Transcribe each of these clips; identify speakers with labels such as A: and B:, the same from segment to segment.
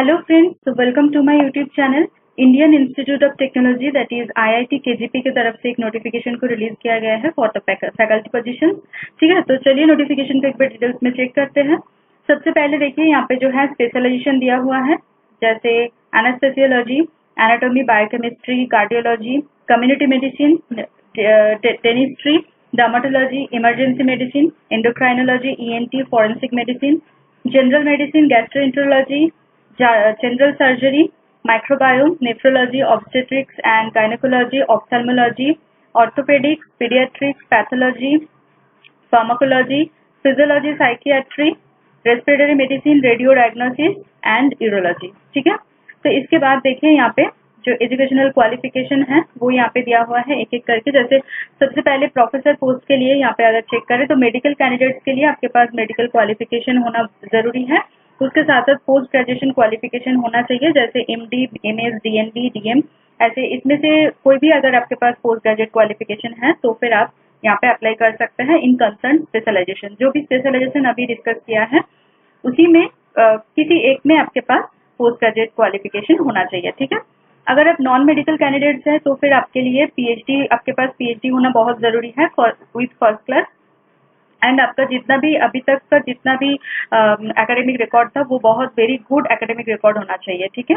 A: Hello friends, so welcome to my YouTube channel. Indian institute of technology that is IIT KGP की तरफ से एक notification को release किया गया है फॉर द फैकल्टी पोजीशन। ठीक है, तो चलिए नोटिफिकेशन को एक बार डिटेल्स में चेक करते हैं। सबसे पहले देखिए यहाँ पे जो है स्पेशलाइजेशन दिया हुआ है, जैसे anaesthesiology, anatomy, biochemistry, cardiology, community medicine, dentistry, dermatology, emergency medicine, endocrinology, ENT, forensic medicine, general medicine, gastroenterology, general surgery, microbiome, nephrology, obstetrics and gynecology, ophthalmology, orthopedics, pediatrics, pathology, pharmacology, physiology, psychiatry, respiratory medicine, radio diagnosis and urology। ठीक है, तो इसके बाद देखिए यहाँ पे जो educational qualification है वो यहाँ पे दिया हुआ है एक एक करके। जैसे सबसे पहले प्रोफेसर पोस्ट के लिए यहाँ पे अगर चेक करें तो मेडिकल कैंडिडेट्स के लिए आपके पास मेडिकल क्वालिफिकेशन होना जरूरी है। उसके साथ साथ पोस्ट ग्रेजुएशन क्वालिफिकेशन होना चाहिए, जैसे MD, MS, DND, DM, ऐसे इसमें से कोई भी अगर आपके पास पोस्ट ग्रेजुएट क्वालिफिकेशन है तो फिर आप यहाँ पे अप्लाई कर सकते हैं इन कंसर्न स्पेशलाइजेशन। जो भी स्पेशलाइजेशन अभी डिस्कस किया है उसी में किसी एक में आपके पास पोस्ट ग्रेजुएट क्वालिफिकेशन होना चाहिए। ठीक है, अगर आप नॉन मेडिकल कैंडिडेट्स हैं तो फिर आपके लिए PhD, आपके पास PhD होना बहुत जरूरी है विथ फर्स्ट क्लास। एंड आपका जितना भी अभी तक का जितना भी एकेडमिक रिकॉर्ड था वो बहुत वेरी गुड एकेडमिक रिकॉर्ड होना चाहिए। ठीक है,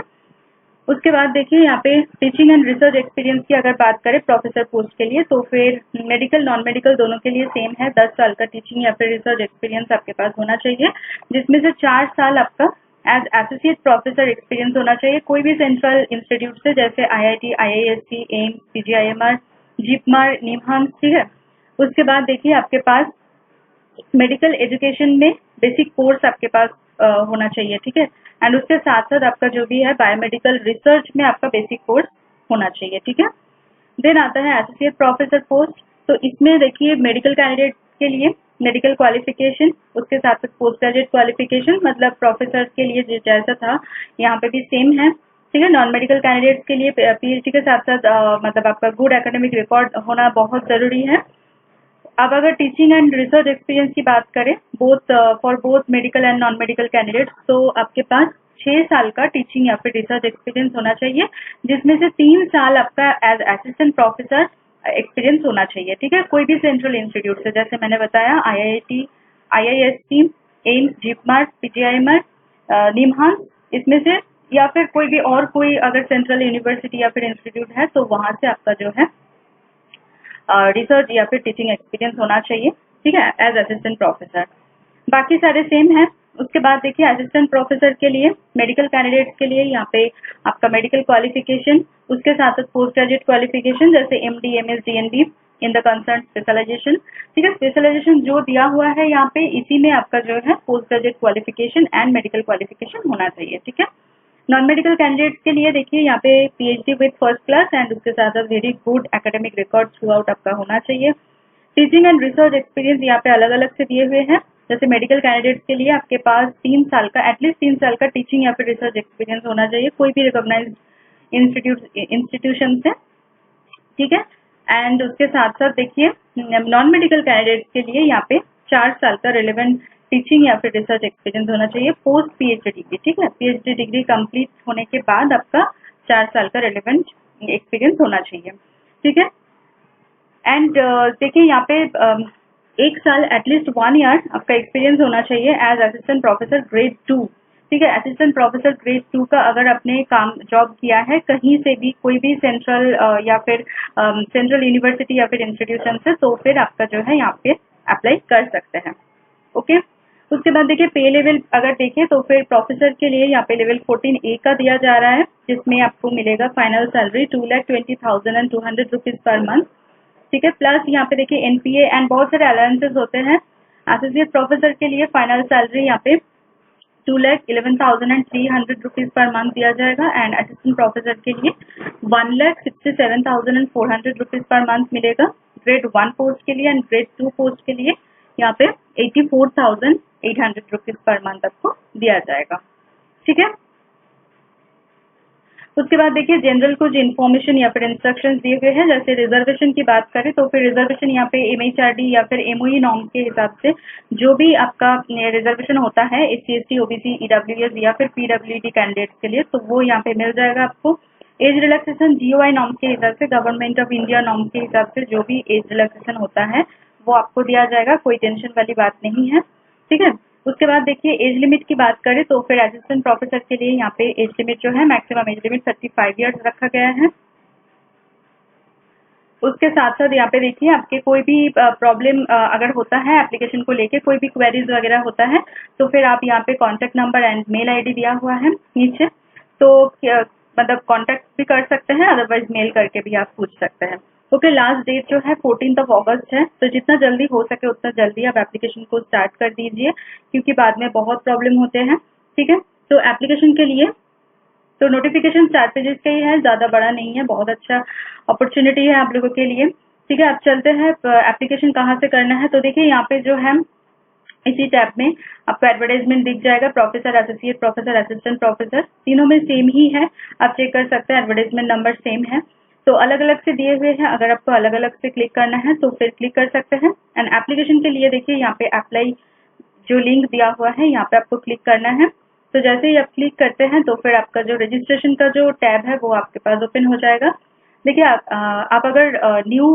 A: उसके बाद देखिए यहाँ पे टीचिंग एंड रिसर्च एक्सपीरियंस की अगर बात करें प्रोफेसर पोस्ट के लिए तो फिर मेडिकल नॉन मेडिकल दोनों के लिए सेम है। 10 साल का टीचिंग या फिर रिसर्च एक्सपीरियंस आपके पास होना चाहिए, जिसमें से 4 साल आपका एज एसोसिएट प्रोफेसर एक्सपीरियंस होना चाहिए कोई भी सेंट्रल इंस्टीट्यूट से, जैसे IIT, IISc, AIIMS, PGIMR, JIPMER, NIMHANS. ठीक है, उसके बाद देखिए आपके पास मेडिकल एजुकेशन में बेसिक कोर्स आपके पास होना चाहिए। ठीक है, एंड उसके साथ साथ आपका जो भी है बायोमेडिकल रिसर्च में आपका बेसिक कोर्स होना चाहिए। ठीक है, देन आता है एसोसिएट प्रोफेसर पोस्ट। तो इसमें देखिए मेडिकल कैंडिडेट के लिए मेडिकल क्वालिफिकेशन, उसके साथ साथ पोस्ट ग्रेजुएट क्वालिफिकेशन, मतलब प्रोफेसर के लिए जैसा था यहाँ पे भी सेम है। ठीक है, नॉन मेडिकल कैंडिडेट्स के लिए PhD के साथ साथ मतलब आपका गुड एकेडमिक रिकॉर्ड होना बहुत जरूरी है। अब अगर टीचिंग एंड रिसर्च एक्सपीरियंस की बात करें for both medical and non medical candidates, तो आपके पास 6 साल का टीचिंग या फिर रिसर्च एक्सपीरियंस होना चाहिए, जिसमें से 3 साल आपका एज असिस्टेंट प्रोफेसर एक्सपीरियंस होना चाहिए। ठीक है, कोई भी सेंट्रल इंस्टीट्यूट से, जैसे मैंने बताया IIT, IISc, AIIMS, JIPMER, PGIMR, NIMHANS, इसमें से या फिर कोई भी और कोई अगर सेंट्रल यूनिवर्सिटी या फिर इंस्टीट्यूट है तो वहां से आपका जो है रिसर्च या फिर टीचिंग एक्सपीरियंस होना चाहिए। ठीक है, एज असिस्टेंट प्रोफेसर। बाकी सारे सेम है। उसके बाद देखिए असिस्टेंट प्रोफेसर के लिए मेडिकल कैंडिडेट्स के लिए यहाँ पे आपका मेडिकल क्वालिफिकेशन, उसके साथ साथ पोस्ट ग्रेजुएट क्वालिफिकेशन, जैसे MD, MS, DND in the concern specialisation. ठीक है, स्पेशलाइजेशन जो दिया हुआ है यहाँ पे इसी में आपका जो है post graduate qualification and medical qualification होना चाहिए। ठीक है, नॉन मेडिकल कैंडिडेट्स के लिए देखिए यहाँ पे PhD with first class and उसके साथ साथ very good academic record through out आपका होना चाहिए। टीचिंग एंड रिसर्च एक्सपीरियंस यहाँ पे अलग अलग से दिए हुए हैं। जैसे मेडिकल कैंडिडेट्स के लिए आपके पास 3 साल का एटलीस्ट 3 साल का टीचिंग या फिर रिसर्च एक्सपीरियंस होना चाहिए कोई भी रिकॉग्नाइज्ड इंस्टीट्यूशन से। ठीक है, एंड उसके साथ साथ देखिए नॉन मेडिकल कैंडिडेट्स के लिए यहाँ पे 4 साल का रिलेवेंट टीचिंग या फिर रिसर्च एक्सपीरियंस होना चाहिए पोस्ट PhD डिग्री। ठीक है, PhD डिग्री कंप्लीट होने के बाद आपका 4 साल का रिलेवेंट एक्सपीरियंस होना चाहिए। ठीक है, एंड देखिए यहाँ पे 1 साल एटलीस्ट 1 ईयर आपका एक्सपीरियंस होना चाहिए एज असिस्टेंट प्रोफेसर ग्रेड 2। ठीक है, असिस्टेंट प्रोफेसर ग्रेड 2 का अगर आपने काम जॉब किया है कहीं से भी कोई भी सेंट्रल या फिर सेंट्रल यूनिवर्सिटी या फिर इंस्टीट्यूशन से, तो फिर आपका जो है यहाँ पे अप्लाई कर सकते हैं। ओके, उसके बाद देखिए पे लेवल अगर देखें तो फिर प्रोफेसर के लिए यहाँ पे लेवल 14A का दिया जा रहा है, जिसमें आपको मिलेगा final salary 2,20,200 rupees per month. ठीक है, प्लस यहाँ पे देखिए NPA एंड बहुत सारे अलाउंसेस होते हैं। एसोसिएट प्रोफेसर के लिए फाइनल सैलरी यहाँ पे 2,11,300 रुपीज पर मंथ दिया जाएगा एंड असिस्टेंट प्रोफेसर के लिए 1,67,400 रुपीज पर मंथ मिलेगा ग्रेड 1 पोस्ट के लिए, एंड ग्रेड 2 पोस्ट के लिए यहाँ पे 84,800 रुपीज पर मंथ आपको दिया जाएगा। ठीक है, उसके बाद देखिए जनरल कुछ इन्फॉर्मेशन या फिर इंस्ट्रक्शंस दिए हुए हैं। जैसे रिजर्वेशन की बात करें तो फिर रिजर्वेशन यहाँ पे MHRD या फिर MOE नॉर्म के हिसाब से जो भी आपका रिजर्वेशन होता है SC ST OBC EWS या फिर PWD कैंडिडेट्स के लिए, तो वो यहाँ पे मिल जाएगा आपको। एज रिलैक्सेशन GOI नॉर्म के हिसाब से, गवर्नमेंट ऑफ इंडिया नॉर्म के हिसाब से जो भी एज रिलैक्सेशन होता है वो आपको दिया जाएगा, कोई टेंशन वाली बात नहीं है, ठीक है। उसके बाद देखिए एज लिमिट की बात करें तो फिर असिस्टेंट प्रोफेसर के लिए यहाँ पे एज लिमिट जो है मैक्सिमम एज लिमिट 35 ईयर्स रखा गया है। उसके साथ साथ यहाँ पे देखिए आपके कोई भी प्रॉब्लम अगर होता है एप्लीकेशन को लेके, कोई भी क्वेरीज वगैरह होता है तो फिर आप यहाँ पे contact number and mail ID दिया हुआ है नीचे, तो मतलब कॉन्टैक्ट भी कर सकते हैं, अदरवाइज मेल करके भी आप पूछ सकते हैं। ओके, लास्ट डेट जो है 14 अगस्त है, तो जितना जल्दी हो सके उतना जल्दी आप एप्लीकेशन को स्टार्ट कर दीजिए क्योंकि बाद में बहुत प्रॉब्लम होते हैं, ठीक है। तो एप्लीकेशन के लिए तो नोटिफिकेशन 4 पेजेस का ही है, ज़्यादा बड़ा नहीं है, बहुत अच्छा अपॉर्चुनिटी है आप लोगों के लिए, ठीक है। आप चलते हैं एप्लीकेशन कहाँ से करना है, तो देखिए यहाँ पे जो है इसी टैब में आपको एडवर्टाइजमेंट दिख जाएगा, professor, associate professor, assistant professor, तीनों में सेम ही है, आप चेक कर सकते हैं, एडवर्टाइजमेंट नंबर सेम है। तो अलग अलग से दिए हुए हैं, अगर आपको अलग अलग से क्लिक करना है तो फिर क्लिक कर सकते हैं। एंड एप्लीकेशन के लिए देखिए यहाँ पे अप्लाई जो लिंक दिया हुआ है यहाँ पे आपको क्लिक करना है। तो जैसे ही आप क्लिक करते हैं तो फिर आपका जो रजिस्ट्रेशन का जो टैब है वो आपके पास ओपन हो जाएगा। देखिए आप अगर न्यू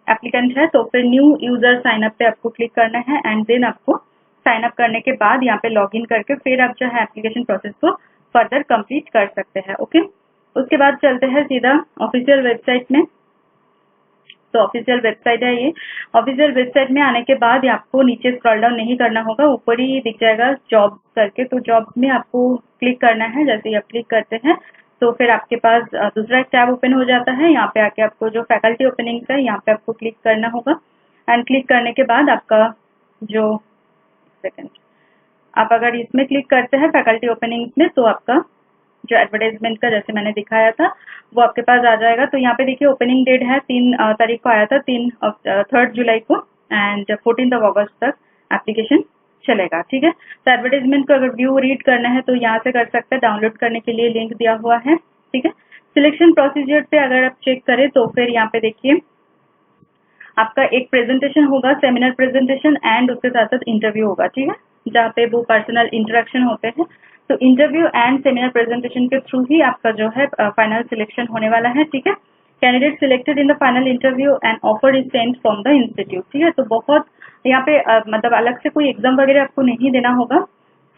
A: एप्लीकेंट है तो फिर न्यू यूजर साइन अप पे आपको क्लिक करना है एंड देन आपको साइन अप करने के बाद यहाँ पे लॉगिन करके फिर आप जो है एप्लीकेशन प्रोसेस को फर्दर कंप्लीट कर सकते हैं। ओके, उसके बाद चलते हैं सीधा ऑफिशियल वेबसाइट में। तो ऑफिशियल वेबसाइट है ये। ऑफिशियल वेबसाइट में आने के बाद आपको नीचे स्क्रॉल डाउन नहीं करना होगा, ऊपर ही दिख जाएगा जॉब करके, तो जॉब में आपको क्लिक करना है। जैसे ही आप क्लिक करते हैं तो फिर आपके पास दूसरा एक टैब ओपन हो जाता है। यहाँ पे आके आपको जो फैकल्टी ओपनिंग्स है यहाँ पे आपको क्लिक करना होगा एंड क्लिक करने के बाद आपका जो सेकंड आप अगर इसमें क्लिक करते हैं फैकल्टी ओपनिंग्स में तो आपका जो एडवर्टाइजमेंट का जैसे मैंने दिखाया था वो आपके पास आ जाएगा। तो यहाँ पे देखिए ओपनिंग डेट है 3 तारीख को आया था, 3 जुलाई को एंड 14 अगस्त तक एप्लीकेशन चलेगा, ठीक है। तो एडवर्टाइजमेंट को अगर व्यू रीड करना है तो यहाँ से कर सकते हैं, डाउनलोड करने के लिए लिंक दिया हुआ है, ठीक है। सिलेक्शन प्रोसीजर पे अगर आप चेक करें तो फिर यहाँ पे देखिए आपका एक प्रेजेंटेशन होगा, सेमिनार प्रेजेंटेशन एंड उसके साथ साथ इंटरव्यू होगा, ठीक है, जहाँ पे वो पर्सनल इंटरेक्शन होते हैं। तो इंटरव्यू एंड सेमिनार प्रेजेंटेशन के थ्रू ही आपका जो है फाइनल सिलेक्शन होने वाला है, ठीक है। Candidate selected in the final interview and offer is sent from the institute, ठीक है। तो बहुत यहाँ पे मतलब अलग से कोई एग्जाम वगैरह आपको नहीं देना होगा,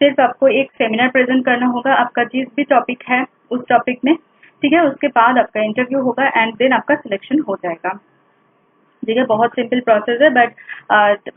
A: सिर्फ आपको एक सेमिनार प्रेजेंट करना होगा आपका जिस भी टॉपिक है उस टॉपिक में, ठीक है। उसके बाद आपका इंटरव्यू होगा एंड देन आपका सिलेक्शन हो जाएगा, ठीक है। बहुत सिंपल प्रोसेस है, बट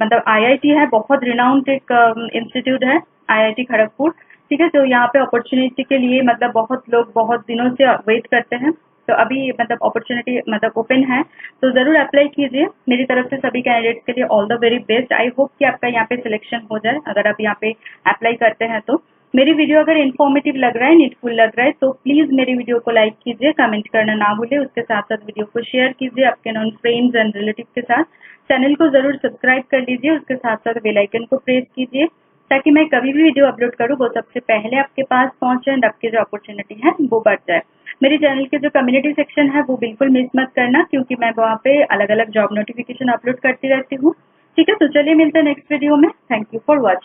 A: मतलब IIT है, बहुत रिनाउंड एक इंस्टीट्यूट है IIT खड़गपुर, ठीक है। तो यहाँ पे अपॉर्चुनिटी के लिए मतलब बहुत लोग बहुत दिनों से वेट करते हैं, तो अभी मतलब अपॉर्चुनिटी मतलब ओपन है, तो ज़रूर अप्लाई कीजिए। मेरी तरफ से सभी कैंडिडेट्स के लिए all the very best. I hope कि आपका यहाँ पे सिलेक्शन हो जाए अगर आप यहाँ पे अप्लाई करते हैं तो। मेरी वीडियो अगर इन्फॉर्मेटिव लग रहा है, नीडफुल लग रहा है तो प्लीज़ मेरी वीडियो को लाइक कीजिए, कमेंट करना ना भूलिए, उसके साथ साथ वीडियो को शेयर कीजिए आपके नॉन फ्रेंड्स एंड रिलेटिव के साथ। चैनल को ज़रूर सब्सक्राइब कर लीजिए, उसके साथ साथ बेल आइकन को प्रेस कीजिए ताकि मैं कभी भी वीडियो अपलोड करूँ वो सबसे पहले आपके पास पहुँचे एंड आपकी जो अपॉर्चुनिटी है वो बढ़ जाए। मेरे चैनल के जो कम्युनिटी सेक्शन है वो बिल्कुल मिस मत करना क्योंकि मैं वहाँ पे अलग अलग जॉब नोटिफिकेशन अपलोड करती रहती हूँ, ठीक है। तो चलिए मिलते हैं नेक्स्ट वीडियो में। Thank you for watching.